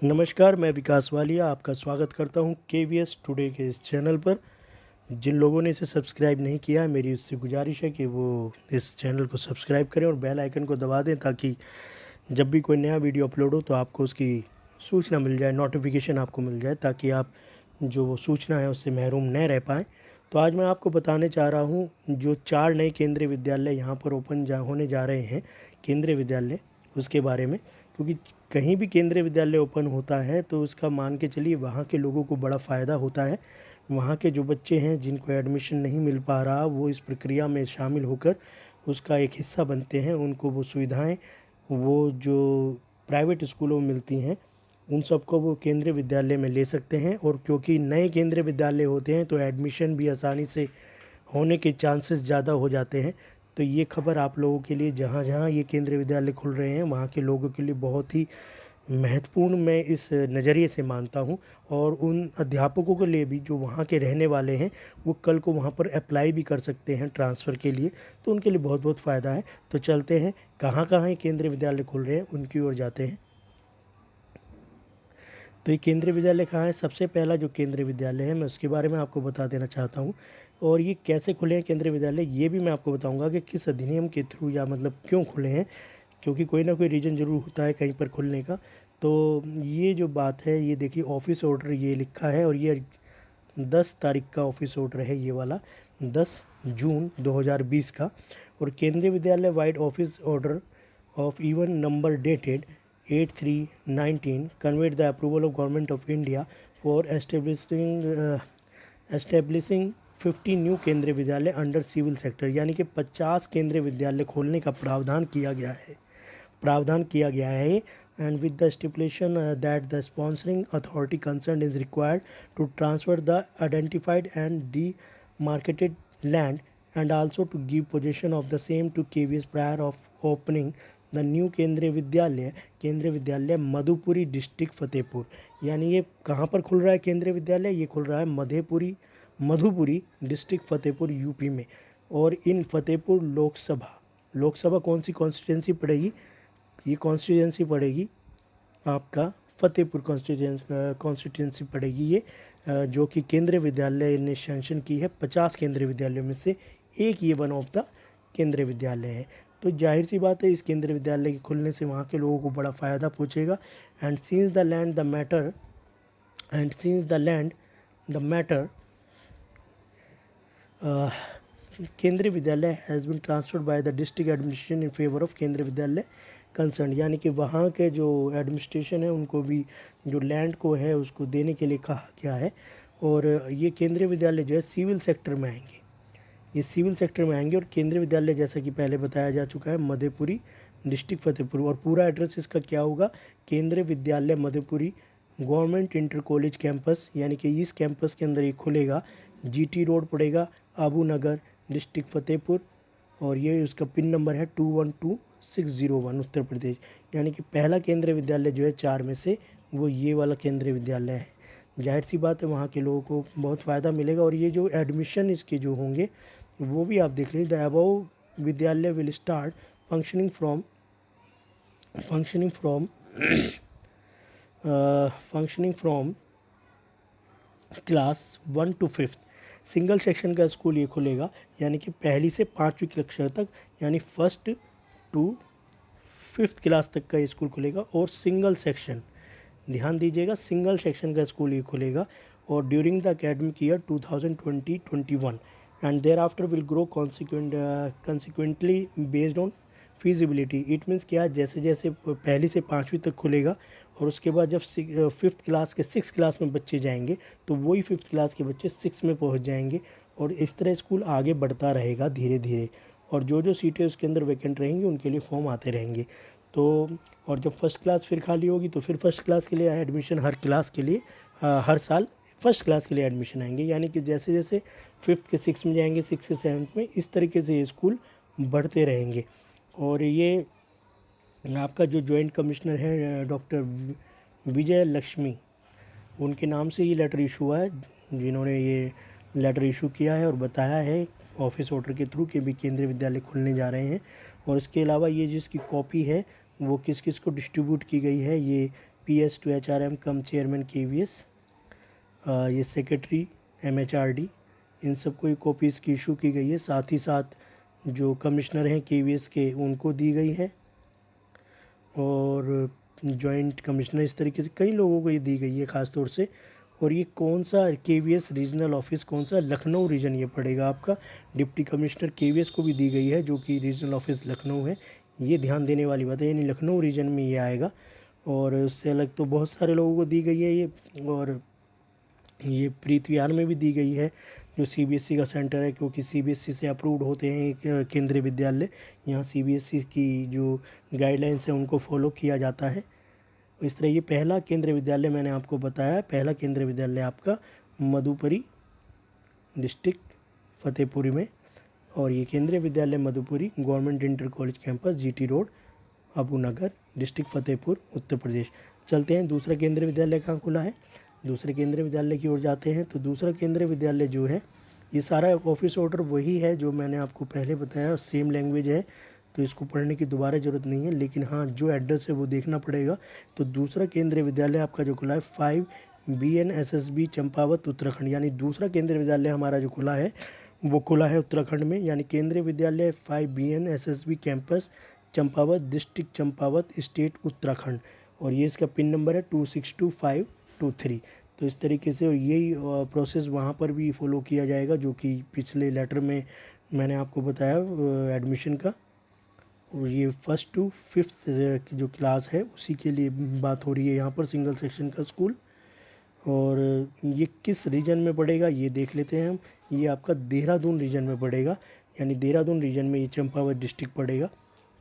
नमस्कार, मैं विकास वालिया आपका स्वागत करता हूं केवीएस टुडे के इस चैनल पर। जिन लोगों ने इसे सब्सक्राइब नहीं किया है, मेरी उससे गुजारिश है कि वो इस चैनल को सब्सक्राइब करें और बेल आइकन को दबा दें, ताकि जब भी कोई नया वीडियो अपलोड हो तो आपको उसकी सूचना मिल जाए, नोटिफिकेशन आपको मिल जाए, ताकि आप जो वो सूचना है उससे महरूम न रह पाएँ। तो आज मैं आपको बताने चाह रहा हूँ जो 4 नए केंद्रीय विद्यालय यहाँ पर होने जा रहे हैं, केंद्रीय विद्यालय, उसके बारे में। क्योंकि कहीं भी केंद्रीय विद्यालय ओपन होता है तो उसका मान के चलिए वहाँ के लोगों को बड़ा फ़ायदा होता है। वहाँ के जो बच्चे हैं जिनको एडमिशन नहीं मिल पा रहा, वो इस प्रक्रिया में शामिल होकर उसका एक हिस्सा बनते हैं। उनको वो सुविधाएं वो जो प्राइवेट स्कूलों में मिलती हैं, उन सबको वो केंद्रीय विद्यालय में ले सकते हैं। और क्योंकि नए केंद्रीय विद्यालय होते हैं तो एडमिशन भी आसानी से होने के चांसेस ज़्यादा हो जाते हैं। तो ये खबर आप लोगों के लिए, जहाँ जहाँ ये केंद्रीय विद्यालय खुल रहे हैं वहाँ के लोगों के लिए बहुत ही महत्वपूर्ण मैं इस नज़रिए से मानता हूँ। और उन अध्यापकों के लिए भी जो वहाँ के रहने वाले हैं, वो कल को वहाँ पर अप्लाई भी कर सकते हैं ट्रांसफ़र के लिए, तो उनके लिए बहुत बहुत फ़ायदा है। तो चलते हैं, कहाँ कहाँ ये केंद्रीय विद्यालय खुल रहे हैं उनकी ओर जाते हैं। तो ये केंद्रीय विद्यालय कहाँ है? सबसे पहला जो केंद्रीय विद्यालय है मैं उसके बारे में आपको बता देना चाहता हूँ। और ये कैसे खुले हैं केंद्रीय विद्यालय, ये भी मैं आपको बताऊँगा कि किस अधिनियम के थ्रू, या मतलब क्यों खुले हैं, क्योंकि कोई ना कोई रीज़न ज़रूर होता है कहीं पर खुलने का। तो ये जो बात है, ये देखिए ऑफिस ऑर्डर ये लिखा है, और ये 10 तारीख का ऑफिस ऑर्डर है, ये वाला 10 जून 2020 का। और केंद्रीय विद्यालय wide office order of even number dated 8/3/19 conveyed the approval of Government of India for establishing 50 new केंद्रीय विद्यालय अंडर सिविल सेक्टर, यानी कि 50 केंद्रीय विद्यालय खोलने का प्रावधान किया गया है। And with the stipulation that the sponsoring authority concerned is required to transfer the identified and demarcated land, and also to give possession of the same to KVS prior of opening the new केंद्रीय Vidyalaya Madhupuri district Fatehpur. यानी ये कहाँ पर खुल रहा है केंद्रीय विद्यालय? ये खुल रहा है मधुपुरी डिस्ट्रिक्ट फतेहपुर, यूपी में। और इन फतेहपुर लोकसभा कौन सी कॉन्स्टिट्यूंसी पड़ेगी? ये कॉन्स्टिट्यूंसी पड़ेगी आपका फतेहपुर कॉन्स्टिट्यूंसी पड़ेगी ये, जो कि केंद्रीय विद्यालय ने सैंक्शन की है। 50 केंद्रीय विद्यालयों में से एक ये वन ऑफ द केंद्रीय विद्यालय है। तो जाहिर सी बात है, इस केंद्रीय विद्यालय के खुलने से वहाँ के लोगों को बड़ा फ़ायदा पहुँचेगा। एंड सिंस द मैटर केंद्रीय विद्यालय has been transferred by the district administration in favour of केंद्रीय विद्यालय कंसर्न, यानी कि वहाँ के जो एडमिनिस्ट्रेशन है उनको भी जो लैंड को है उसको देने के लिए कहा गया है। और ये केंद्रीय विद्यालय जो है सिविल सेक्टर में आएंगे, ये सिविल सेक्टर में आएंगे। और केंद्रीय विद्यालय जैसा कि पहले बताया जा चुका है, मधेपुरी डिस्ट्रिक्ट फतेहपुर। और पूरा एड्रेस इसका क्या होगा? केंद्रीय विद्यालय Madhepuri government inter college campus, यानी कि इस कैंपस के अंदर ये खुलेगा। जीटी रोड पड़ेगा, अबू नगर, डिस्ट्रिक्ट फतेहपुर। और ये उसका पिन नंबर है 212601, उत्तर प्रदेश। यानी कि पहला केंद्रीय विद्यालय जो है 4 में से, वो ये वाला केंद्रीय विद्यालय है। जाहिर सी बात है वहाँ के लोगों को बहुत फ़ायदा मिलेगा। और ये जो एडमिशन इसके जो होंगे वो भी आप देख लीजिए। द अबव विद्यालय will start functioning from class 1 to 5th। Single section का स्कूल ये खुलेगा, यानी कि पहली से 5वीं कक्षा तक, यानी 1st to 5th क्लास तक का ये स्कूल खुलेगा। और सिंगल सेक्शन, ध्यान दीजिएगा, सिंगल सेक्शन का स्कूल ये खुलेगा। और during the academic year 2020-21 and thereafter will grow consequently based on feasibility. It means क्या? जैसे जैसे पहली से 5वीं तक खुलेगा, और उसके बाद जब 5th क्लास के 6th क्लास में बच्चे जाएंगे तो वही 5th क्लास के बच्चे 6 में पहुंच जाएंगे। और इस तरह स्कूल आगे बढ़ता रहेगा धीरे धीरे। और जो जो सीटें उसके अंदर वैकेंट रहेंगी उनके लिए फॉर्म आते रहेंगे। तो और जब फर्स्ट क्लास फिर खाली होगी तो फिर फर्स्ट क्लास के लिए एडमिशन, हर क्लास के लिए हर साल फर्स्ट क्लास के लिए एडमिशन आएंगे। यानी कि जैसे जैसे 5th के 6 में जाएंगे, 6 से 7th में, इस तरीके से ये स्कूल बढ़ते रहेंगे। और ये आपका जो जॉइंट कमिश्नर है डॉक्टर विजय लक्ष्मी, उनके नाम से ये लेटर इशू हुआ है, जिन्होंने ये लेटर इशू किया है और बताया है ऑफिस ऑर्डर के थ्रू कि भी केंद्रीय विद्यालय खुलने जा रहे हैं। और इसके अलावा ये जिसकी कॉपी है वो किस किस को डिस्ट्रीब्यूट की गई है, ये PS to HRM come chairman KVS, ये सेक्रेटरी MHRD, इन सबको कॉपीज़ की इशू की गई है। साथ ही साथ जो कमिश्नर हैं KVS के उनको दी गई है, और जॉइंट कमिश्नर, इस तरीके से कई लोगों को ये दी गई है ख़ास तौर से। और ये कौन सा KVS रीजनल ऑफिस कौन सा, लखनऊ रीजन ये पड़ेगा आपका। डिप्टी कमिश्नर KVS को भी दी गई है जो कि रीजनल ऑफिस लखनऊ है, ये ध्यान देने वाली बात है, यानी लखनऊ रीजन में ये आएगा। और उससे अलग तो बहुत सारे लोगों को दी गई है ये, और ये प्रीत विहार में भी दी गई है जो CBSE का सेंटर है, क्योंकि CBSE से अप्रूव्ड होते हैं केंद्रीय विद्यालय। यहाँ CBSE की जो गाइडलाइंस है उनको फॉलो किया जाता है। इस तरह ये पहला केंद्रीय विद्यालय मैंने आपको बताया, पहला केंद्रीय विद्यालय आपका मधुपुरी डिस्ट्रिक्ट फतेहपुरी में, और ये Kendriya Vidyalaya Madhupuri government inter college campus GT road Abu Nagar district Fatehpur Uttar Pradesh. चलते हैं दूसरा केंद्रीय विद्यालय कहाँ खुला है, दूसरे केंद्रीय विद्यालय की ओर जाते हैं। तो दूसरा केंद्रीय विद्यालय जो है, ये सारा ऑफिस ऑर्डर वही है जो मैंने आपको पहले बताया, सेम लैंग्वेज है, तो इसको पढ़ने की दोबारा ज़रूरत नहीं है। लेकिन हाँ, जो एड्रेस है वो देखना पड़ेगा। तो दूसरा केंद्रीय विद्यालय आपका जो खुला है 5 BNSSB चंपावत उत्तराखंड, यानी दूसरा केंद्रीय विद्यालय हमारा जो खुला है वो खुला है उत्तराखंड में, यानी केंद्रीय विद्यालय 5 BNSSB campus Champawat district Champawat state Uttarakhand, और ये इसका पिन नंबर है 262523। तो इस तरीके से, और यही प्रोसेस वहाँ पर भी फॉलो किया जाएगा जो कि पिछले लेटर में मैंने आपको बताया एडमिशन का। और ये 1st to 5th की जो क्लास है उसी के लिए बात हो रही है यहाँ पर, सिंगल सेक्शन का स्कूल। और ये किस रीजन में पड़ेगा ये देख लेते हैं हम। ये आपका देहरादून रीजन में पड़ेगा, यानी देहरादून रीजन में ये चंपावत डिस्ट्रिक्ट पड़ेगा।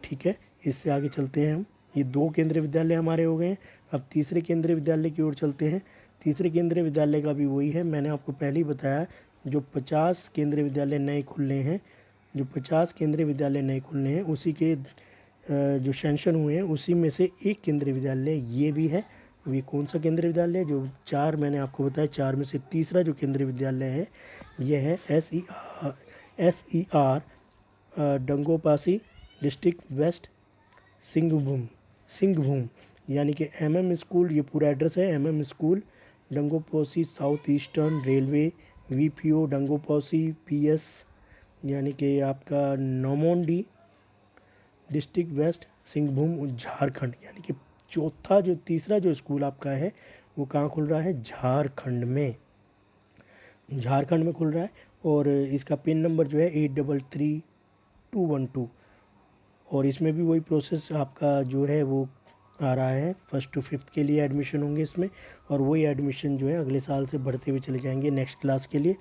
ठीक है, इससे आगे चलते हैं हम। ये 2 केंद्रीय विद्यालय हमारे हो गए हैं। अब तीसरे केंद्रीय विद्यालय की ओर चलते हैं। तीसरे केंद्रीय विद्यालय का भी वही है, मैंने आपको पहले ही बताया, जो 50 केंद्रीय विद्यालय नए खुलने हैं, जो 50 केंद्रीय विद्यालय नए खुलने हैं उसी के जो सैंक्शन हुए हैं उसी में से एक केंद्रीय विद्यालय ये भी है। ये कौन सा केंद्रीय विद्यालय है, जो 4 मैंने आपको बताया, 4 में से तीसरा जो केंद्रीय विद्यालय है यह है SER Dangoposi district west Singhbhum, यानी कि MM स्कूल, ये पूरा एड्रेस है MM school Dangoposi south eastern railway VPO Dangoposi PS, यानी कि आपका नौमोंडी डिस्ट्रिक्ट वेस्ट सिंहभूम झारखंड। यानी कि तीसरा जो स्कूल आपका है वो कहाँ खुल रहा है, झारखंड में खुल रहा है। और इसका पिन नंबर जो है 833212, और इसमें भी वही प्रोसेस आपका जो है वो आ रहा है, 1st to 5th के लिए एडमिशन होंगे इसमें, और वही एडमिशन जो है अगले साल से बढ़ते हुए चले जाएंगे नेक्स्ट क्लास के लिए।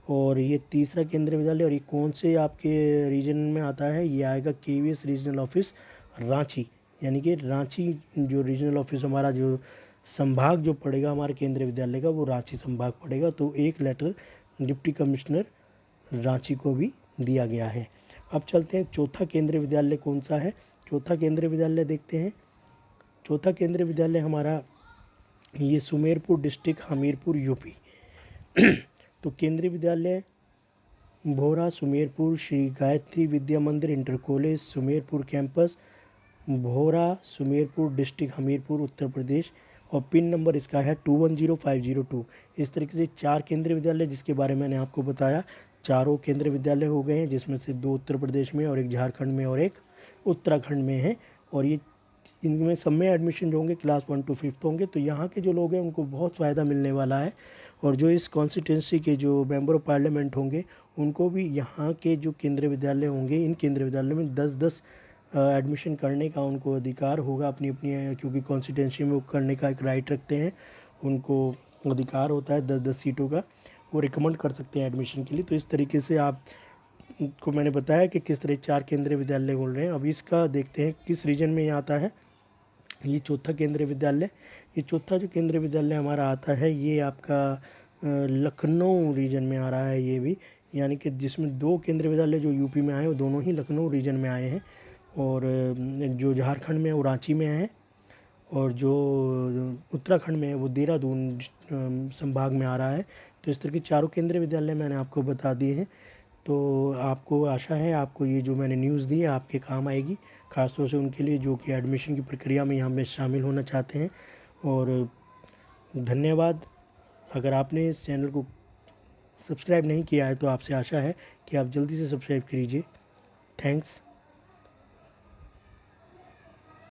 और ये तीसरा केंद्रीय विद्यालय, और ये कौन से आपके रीजन में आता है, ये आएगा KVS रीजनल ऑफिस रांची, यानी कि रांची जो रीजनल ऑफिस हमारा जो संभाग जो पड़ेगा हमारे केंद्रीय विद्यालय का, वो रांची संभाग पड़ेगा। तो एक लेटर डिप्टी कमिश्नर रांची को भी दिया गया है। अब चलते हैं चौथा केंद्रीय विद्यालय कौन सा है। चौथा केंद्रीय विद्यालय देखते हैं। चौथा केंद्रीय विद्यालय हमारा ये सुमेरपुर डिस्ट्रिक्ट हमीरपुर UP। तो केंद्रीय विद्यालय भोरा सुमेरपुर श्री गायत्री विद्या मंदिर इंटर कॉलेज सुमेरपुर कैंपस भोरा सुमेरपुर डिस्ट्रिक्ट हमीरपुर उत्तर प्रदेश, और पिन नंबर इसका है 210502। इस तरीके से 4 केंद्रीय विद्यालय जिसके बारे में मैंने आपको बताया, चारों केंद्रीय विद्यालय हो गए हैं, जिसमें से 2 उत्तर प्रदेश में और एक झारखंड में और एक उत्तराखंड में है। और ये इनमें सब में एडमिशन जो होंगे क्लास 1 to 5th होंगे। तो यहाँ के जो लोग हैं उनको बहुत फ़ायदा मिलने वाला है, और जो इस कॉन्स्टिट्यूंसी के जो मेंबर ऑफ पार्लियामेंट होंगे उनको भी यहाँ के जो केंद्रीय विद्यालय होंगे, इन केंद्रीय विद्यालय में 10-10 एडमिशन करने का उनको अधिकार होगा अपनी अपनी, क्योंकि कॉन्स्टिट्यूंसी में वो करने का एक राइट रखते हैं, उनको अधिकार होता है 10-10 सीटों का, वो रिकमेंड कर सकते हैं एडमिशन के लिए। तो इस तरीके से आपको मैंने बताया कि किस तरह 4 केंद्रीय विद्यालय बोल रहे हैं। अब इसका देखते हैं किस रीजन में ये आता है। ये चौथा केंद्रीय विद्यालय, ये चौथा जो केंद्रीय विद्यालय हमारा आता है ये आपका लखनऊ रीजन में आ रहा है ये भी, यानी कि जिसमें 2 केंद्रीय विद्यालय जो UP में आए वो दोनों ही लखनऊ रीजन में आए हैं, और जो झारखंड में है वो रांची में है, और जो उत्तराखंड में है वो देहरादून संभाग में आ रहा है। तो इस तरह के चारों केंद्रीय विद्यालय मैंने आपको बता दिए हैं। तो आपको आशा है आपको ये जो मैंने न्यूज़ दी है आपके काम आएगी, ख़ासतौर से उनके लिए जो कि एडमिशन की प्रक्रिया में यहाँ में शामिल होना चाहते हैं। और धन्यवाद। अगर आपने इस चैनल को सब्सक्राइब नहीं किया है तो आपसे आशा है कि आप जल्दी से सब्सक्राइब कीजिए। थैंक्स।